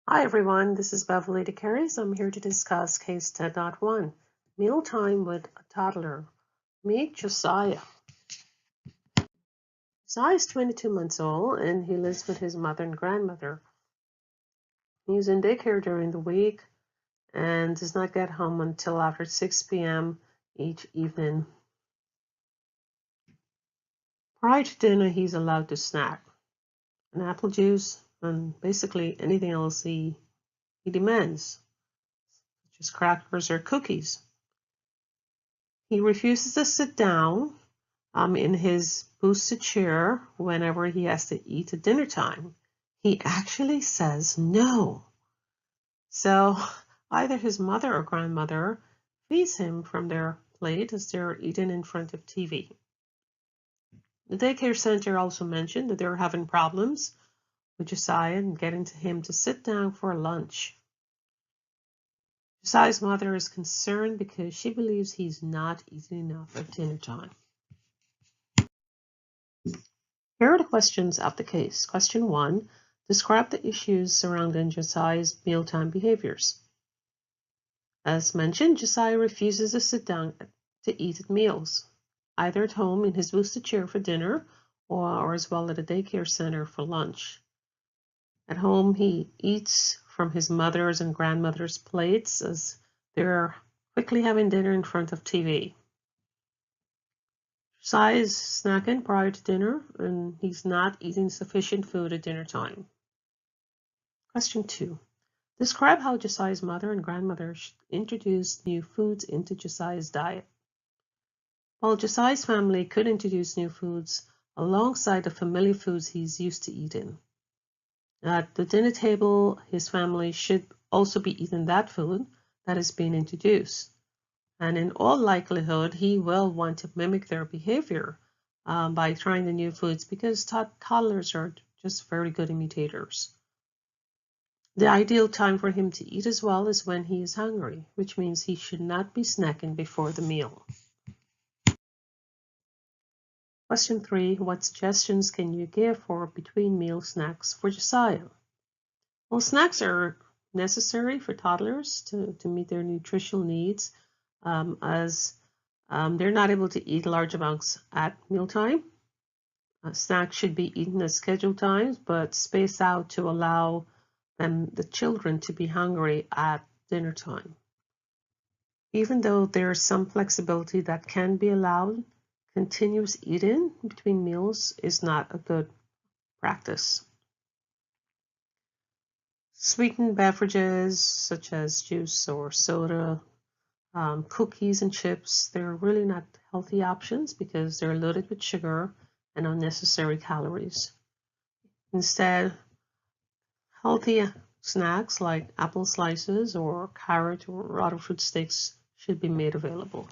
Hi everyone, this is BDeCaires. I'm here to discuss case 10.1, Mealtime with a Toddler. Meet Josiah. Josiah is 22 months old and he lives with his mother and grandmother. He's in daycare during the week and does not get home until after 6 p.m. each evening. Prior to dinner, he's allowed to snack an apple juice and basically anything else he demands, such as crackers or cookies. He refuses to sit down in his boosted chair whenever he has to eat at dinner time. He actually says no. So either his mother or grandmother feeds him from their plate as they're eating in front of TV. The daycare center also mentioned that they were having problems with Josiah and getting him to sit down for lunch. Josiah's mother is concerned because she believes he's not eating enough at dinner time. Here are the questions of the case. Question 1. Describe the issues surrounding Josiah's mealtime behaviors. As mentioned, Josiah refuses to sit down to eat at meals, either at home in his boosted chair for dinner or as well at a daycare center for lunch. At home, he eats from his mother's and grandmother's plates as they're quickly having dinner in front of TV. Josiah is snacking prior to dinner and he's not eating sufficient food at dinner time. Question 2. Describe how Josiah's mother and grandmother introduced new foods into Josiah's diet. While Josiah's family could introduce new foods alongside the familiar foods he's used to eating. At the dinner table, his family should also be eating that food that is being introduced. And in all likelihood, he will want to mimic their behavior by trying the new foods because toddlers are just very good imitators. The ideal time for him to eat as well is when he is hungry, which means he should not be snacking before the meal. Question 3. What suggestions can you give for between meal snacks for Josiah? Well, snacks are necessary for toddlers to meet their nutritional needs as they're not able to eat large amounts at mealtime. Snacks should be eaten at scheduled times, but spaced out to allow the children to be hungry at dinner time. Even though there is some flexibility that can be allowed, continuous eating between meals is not a good practice. Sweetened beverages such as juice or soda, cookies and chips, they're really not healthy options because they're loaded with sugar and unnecessary calories. Instead, healthy snacks like apple slices or carrot or other fruit sticks should be made available.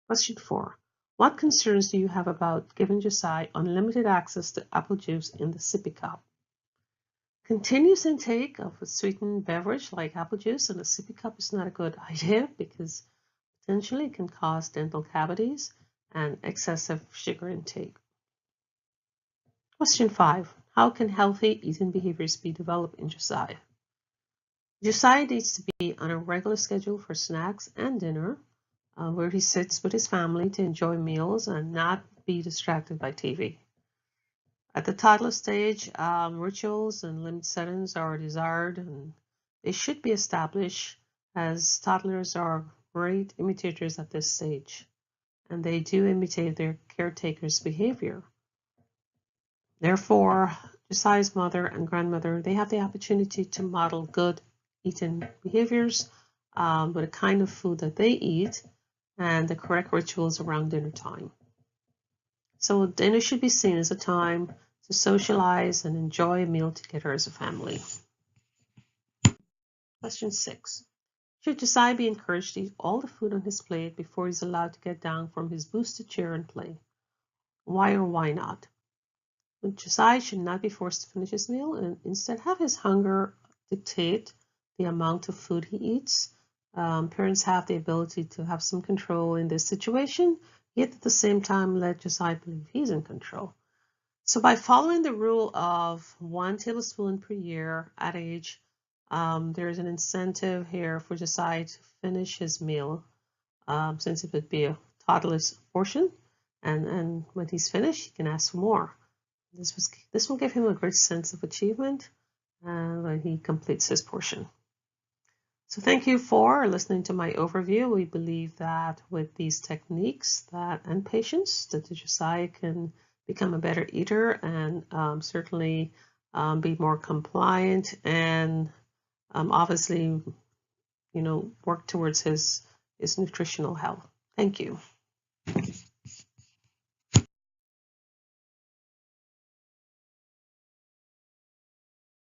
Question 4. What concerns do you have about giving Josiah unlimited access to apple juice in the sippy cup? Continuous intake of a sweetened beverage like apple juice in a sippy cup is not a good idea because potentially it can cause dental cavities and excessive sugar intake. Question 5. How can healthy eating behaviors be developed in Josiah? Josiah needs to be on a regular schedule for snacks and dinner, where he sits with his family to enjoy meals and not be distracted by TV. At the toddler stage, rituals and limit settings are desired and they should be established as toddlers are great imitators at this stage and they do imitate their caretaker's behavior. Therefore, Josiah's mother and grandmother, they have the opportunity to model good eating behaviors with the kind of food that they eat and the correct rituals around dinner time. So dinner should be seen as a time to socialize and enjoy a meal together as a family. Question 6. Should Josiah be encouraged to eat all the food on his plate before he's allowed to get down from his boosted chair and play? Why or why not? Josiah should not be forced to finish his meal and instead have his hunger dictate the amount of food he eats. Parents have the ability to have some control in this situation, yet at the same time let Josiah believe he's in control. So by following the rule of 1 tablespoon per year at age, there is an incentive here for Josiah to finish his meal, since it would be a toddler's portion, and when he's finished, he can ask for more. This will give him a great sense of achievement when he completes his portion. So thank you for listening to my overview. We believe that with these techniques and patience, that Josiah can become a better eater and certainly be more compliant and obviously, work towards his nutritional health. Thank you.